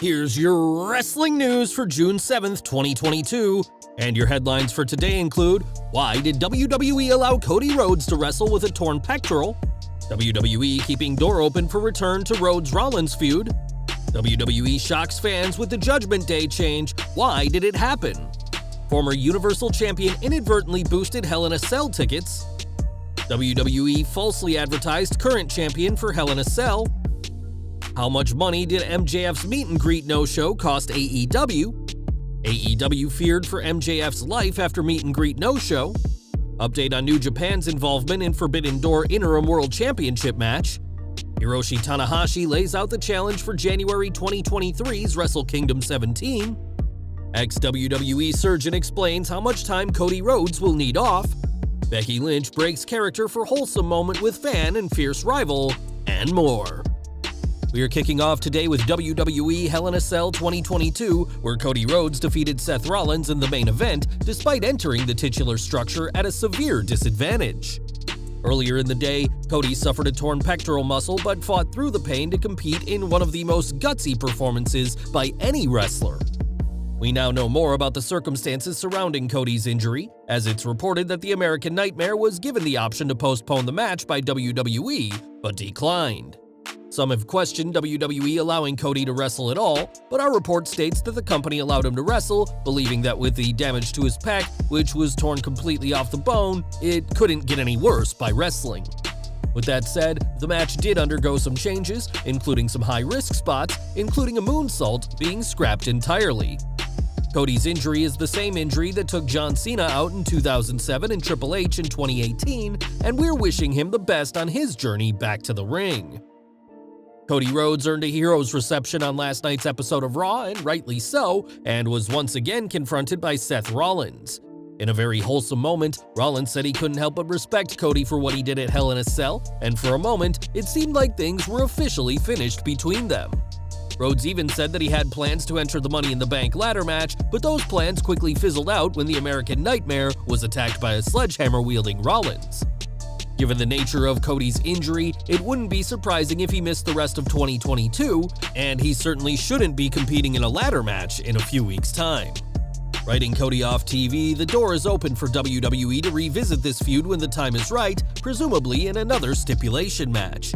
Here's your wrestling news for June 7th, 2022. And your headlines for today include: why did WWE allow Cody Rhodes to wrestle with a torn pectoral? WWE keeping door open for return to Rhodes-Rollins feud. WWE shocks fans with the Judgment Day change. Why did it happen? Former Universal Champion inadvertently boosted Hell in a Cell tickets. WWE falsely advertised current champion for Hell in a Cell. How much money did MJF's meet and greet no-show cost AEW? AEW feared for MJF's life after meet and greet no-show. Update on New Japan's involvement in Forbidden Door Interim World Championship match. Hiroshi Tanahashi lays out the challenge for January 2023's Wrestle Kingdom 17. Ex-WWE surgeon explains how much time Cody Rhodes will need off. Becky Lynch breaks character for Wholesome moment with fan and fierce rival, and more. We are kicking off today with WWE Hell in a Cell 2022, where Cody Rhodes defeated Seth Rollins in the main event despite entering the titular structure at a severe disadvantage. Earlier in the day, Cody suffered a torn pectoral muscle but fought through the pain to compete in one of the most gutsy performances by any wrestler. We now know more about the circumstances surrounding Cody's injury, as it's reported that the American Nightmare was given the option to postpone the match by WWE, but declined. Some have questioned WWE allowing Cody to wrestle at all, but our report states that the company allowed him to wrestle, believing that with the damage to his pec, which was torn completely off the bone, it couldn't get any worse by wrestling. With that said, the match did undergo some changes, including some high-risk spots, including a moonsault being scrapped entirely. Cody's injury is the same injury that took John Cena out in 2007 and Triple H in 2018, and we're wishing him the best on his journey back to the ring. Cody Rhodes earned a hero's reception on last night's episode of Raw, and rightly so, and was once again confronted by Seth Rollins. In a very wholesome moment, Rollins said he couldn't help but respect Cody for what he did at Hell in a Cell, and for a moment, it seemed like things were officially finished between them. Rhodes even said that he had plans to enter the Money in the Bank ladder match, but those plans quickly fizzled out when the American Nightmare was attacked by a sledgehammer-wielding Rollins. Given the nature of Cody's injury, it wouldn't be surprising if he missed the rest of 2022, and he certainly shouldn't be competing in a ladder match in a few weeks' time. Writing Cody off TV, the door is open for WWE to revisit this feud when the time is right, presumably in another stipulation match.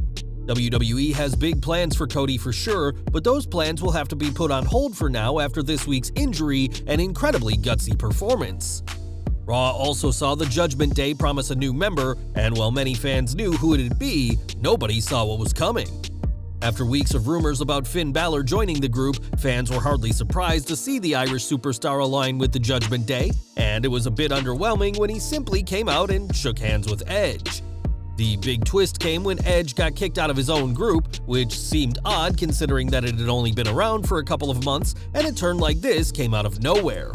WWE has big plans for Cody for sure, but those plans will have to be put on hold for now after this week's injury and incredibly gutsy performance. Raw also saw the Judgment Day promise a new member, and while many fans knew who it'd be, nobody saw what was coming. After weeks of rumors about Finn Balor joining the group, fans were hardly surprised to see the Irish superstar align with the Judgment Day, and it was a bit underwhelming when he simply came out and shook hands with Edge. The big twist came when Edge got kicked out of his own group, which seemed odd considering that it had only been around for a couple of months, and a turn like this came out of nowhere.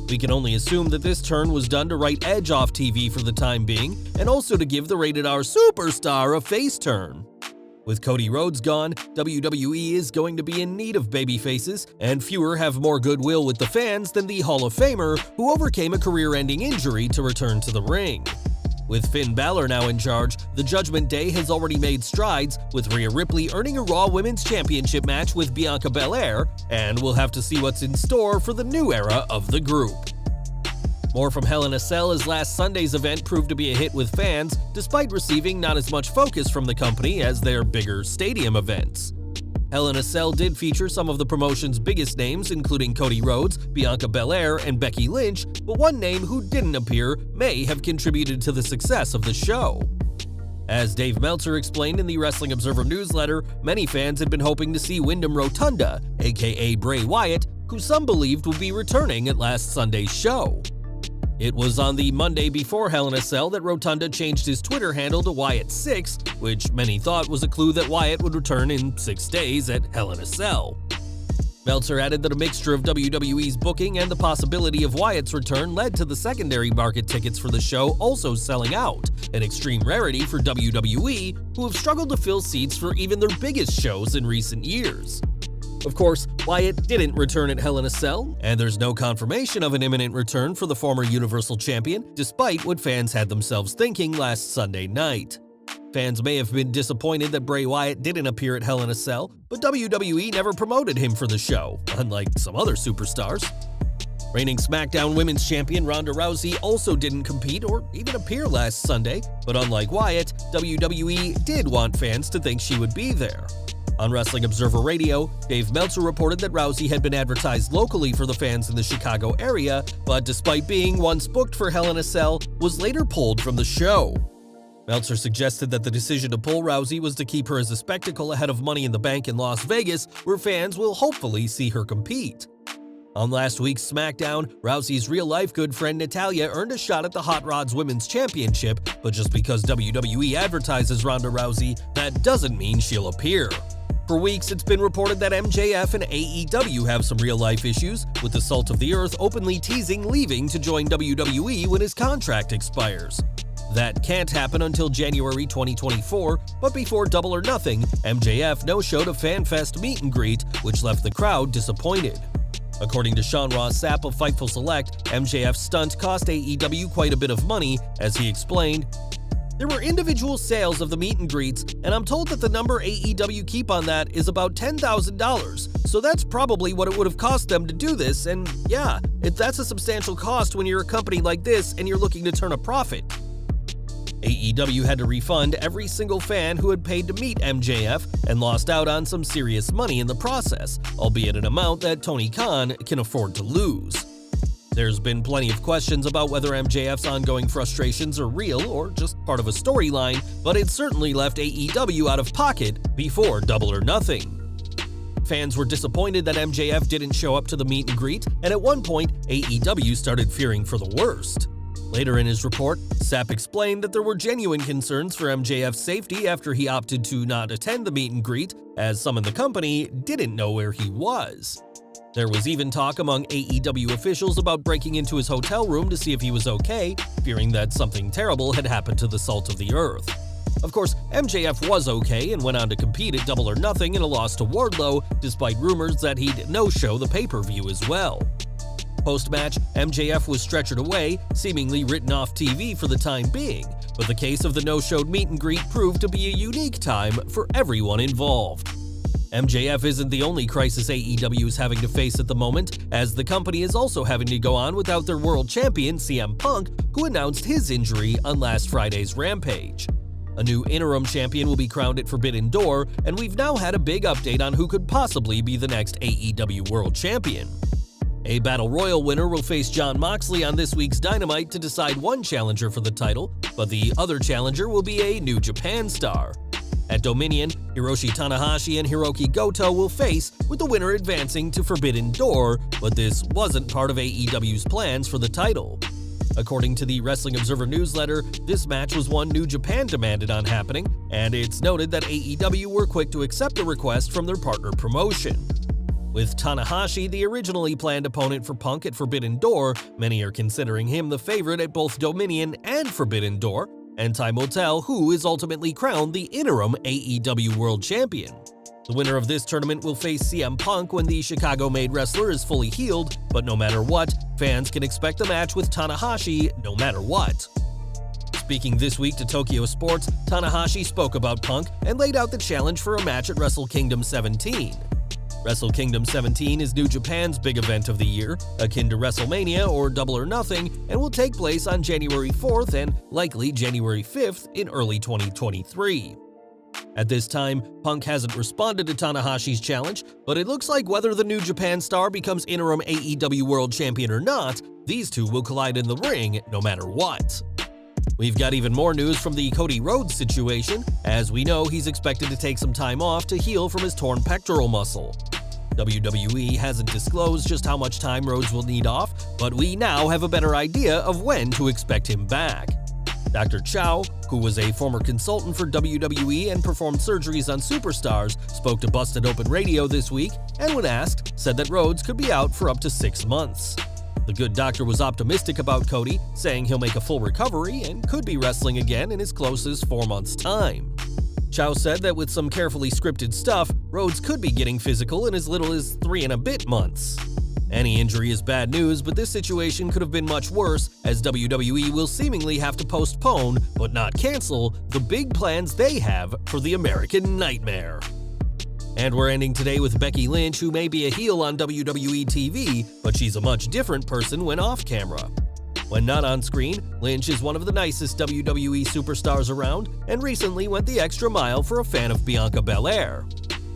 We can only assume that this turn was done to write Edge off TV for the time being, and also to give the rated R superstar a face turn. With Cody Rhodes gone, WWE is going to be in need of babyfaces, and fewer have more goodwill with the fans than the Hall of Famer who overcame a career-ending injury to return to the ring. With Finn Balor now in charge, the Judgment Day has already made strides, with Rhea Ripley earning a Raw Women's Championship match with Bianca Belair, and we'll have to see what's in store for the new era of the group. More from Hell in a Cell as last Sunday's event proved to be a hit with fans, despite receiving not as much focus from the company as their bigger stadium events. Hell in a Cell did feature some of the promotion's biggest names, including Cody Rhodes, Bianca Belair, and Becky Lynch, but one name who didn't appear may have contributed to the success of the show. As Dave Meltzer explained in the Wrestling Observer newsletter, many fans had been hoping to see Wyndham Rotunda, aka Bray Wyatt, who some believed would be returning at last Sunday's show. It was on the Monday before Hell in a Cell that Rotunda changed his Twitter handle to Wyatt6, which many thought was a clue that Wyatt would return in 6 days at Hell in a Cell. Meltzer added that a mixture of WWE's booking and the possibility of Wyatt's return led to the secondary market tickets for the show also selling out, an extreme rarity for WWE, who have struggled to fill seats for even their biggest shows in recent years. Of course, Wyatt didn't return at Hell in a Cell, and there's no confirmation of an imminent return for the former Universal Champion, despite what fans had themselves thinking last Sunday night. Fans may have been disappointed that Bray Wyatt didn't appear at Hell in a Cell, but WWE never promoted him for the show, unlike some other superstars. Reigning SmackDown Women's Champion Ronda Rousey also didn't compete or even appear last Sunday, but unlike Wyatt, WWE did want fans to think she would be there. On Wrestling Observer Radio, Dave Meltzer reported that Rousey had been advertised locally for the fans in the Chicago area, but despite being once booked for Hell in a Cell, was later pulled from the show. Meltzer suggested that the decision to pull Rousey was to keep her as a spectacle ahead of Money in the Bank in Las Vegas, where fans will hopefully see her compete. On last week's SmackDown, Rousey's real-life good friend Natalya earned a shot at the Hot Rods Women's Championship, but just because WWE advertises Ronda Rousey, that doesn't mean she'll appear. For weeks, it's been reported that MJF and AEW have some real-life issues, with the Salt of the Earth openly teasing leaving to join WWE when his contract expires. That can't happen until January 2024, but before Double or Nothing, MJF no-showed a FanFest meet and greet, which left the crowd disappointed. According to Sean Ross Sapp of Fightful Select, MJF's stunt cost AEW quite a bit of money, as he explained, "There were individual sales of the meet and greets, and I'm told that the number AEW keep on that is about $10,000, so that's probably what it would have cost them to do this, and yeah, that's a substantial cost when you're a company like this and you're looking to turn a profit." AEW had to refund every single fan who had paid to meet MJF and lost out on some serious money in the process, albeit an amount that Tony Khan can afford to lose. There's been plenty of questions about whether MJF's ongoing frustrations are real or just part of a storyline, but it certainly left AEW out of pocket before Double or Nothing. Fans were disappointed that MJF didn't show up to the meet and greet, and at one point, AEW started fearing for the worst. Later in his report, Sapp explained that there were genuine concerns for MJF's safety after he opted to not attend the meet and greet, as some in the company didn't know where he was. There was even talk among AEW officials about breaking into his hotel room to see if he was okay, fearing that something terrible had happened to the Salt of the Earth. Of course, MJF was okay and went on to compete at Double or Nothing in a loss to Wardlow, despite rumors that he'd no-show the pay-per-view as well. Post-match, MJF was stretchered away, seemingly written off TV for the time being, but the case of the no-showed meet and greet proved to be a unique time for everyone involved. MJF isn't the only crisis AEW is having to face at the moment, as the company is also having to go on without their world champion CM Punk, who announced his injury on last Friday's Rampage. A new interim champion will be crowned at Forbidden Door, and we've now had a big update on who could possibly be the next AEW World Champion. A Battle Royal winner will face Jon Moxley on this week's Dynamite to decide one challenger for the title, but the other challenger will be a New Japan star. At Dominion, Hiroshi Tanahashi and Hiroki Goto will face, with the winner advancing to Forbidden Door, but this wasn't part of AEW's plans for the title. According to the Wrestling Observer newsletter, this match was one New Japan demanded on happening, and it's noted that AEW were quick to accept the request from their partner promotion. With Tanahashi the originally planned opponent for Punk at Forbidden Door, many are considering him the favorite at both Dominion and Forbidden Door, and time will tell who is ultimately crowned the interim AEW World Champion. The winner of this tournament will face CM Punk when the Chicago-made wrestler is fully healed, but no matter what, fans can expect a match with Tanahashi no matter what. Speaking this week to Tokyo Sports, Tanahashi spoke about Punk and laid out the challenge for a match at Wrestle Kingdom 17. Wrestle Kingdom 17 is New Japan's big event of the year, akin to WrestleMania or Double or Nothing, and will take place on January 4th and likely January 5th in early 2023. At this time, Punk hasn't responded to Tanahashi's challenge, but it looks like whether the New Japan star becomes interim AEW World Champion or not, these two will collide in the ring no matter what. We've got even more news from the Cody Rhodes situation, as we know he's expected to take some time off to heal from his torn pectoral muscle. WWE hasn't disclosed just how much time Rhodes will need off, but we now have a better idea of when to expect him back. Dr. Chow, who was a former consultant for WWE and performed surgeries on superstars, spoke to Busted Open Radio this week, and when asked, said that Rhodes could be out for up to 6 months. The good doctor was optimistic about Cody, saying he'll make a full recovery and could be wrestling again in as close as 4 months' time. Chow said that with some carefully scripted stuff, Rhodes could be getting physical in as little as 3 and a bit months. Any injury is bad news, but this situation could have been much worse, as WWE will seemingly have to postpone, but not cancel, the big plans they have for the American Nightmare. And we're ending today with Becky Lynch, who may be a heel on WWE TV, but she's a much different person when off camera. When not on screen, Lynch is one of the nicest WWE superstars around, and recently went the extra mile for a fan of Bianca Belair.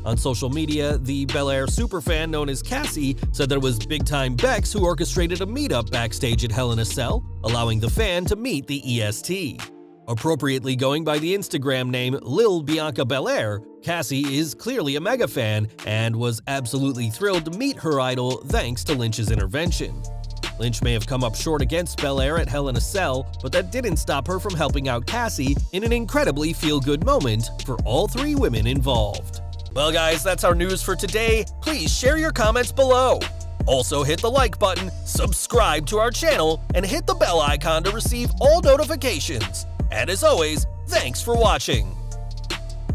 On social media, the Belair superfan known as Cassie said that it was Big Time Bex who orchestrated a meetup backstage at Hell in a Cell, allowing the fan to meet the EST. Appropriately going by the Instagram name Lil Bianca Belair, Cassie is clearly a mega fan and was absolutely thrilled to meet her idol thanks to Lynch's intervention. Lynch may have come up short against Belair at Hell in a Cell, but that didn't stop her from helping out Cassie in an incredibly feel-good moment for all three women involved. Well guys, that's our news for today. Please share your comments below. Also hit the like button, subscribe to our channel, and hit the bell icon to receive all notifications. And as always, thanks for watching.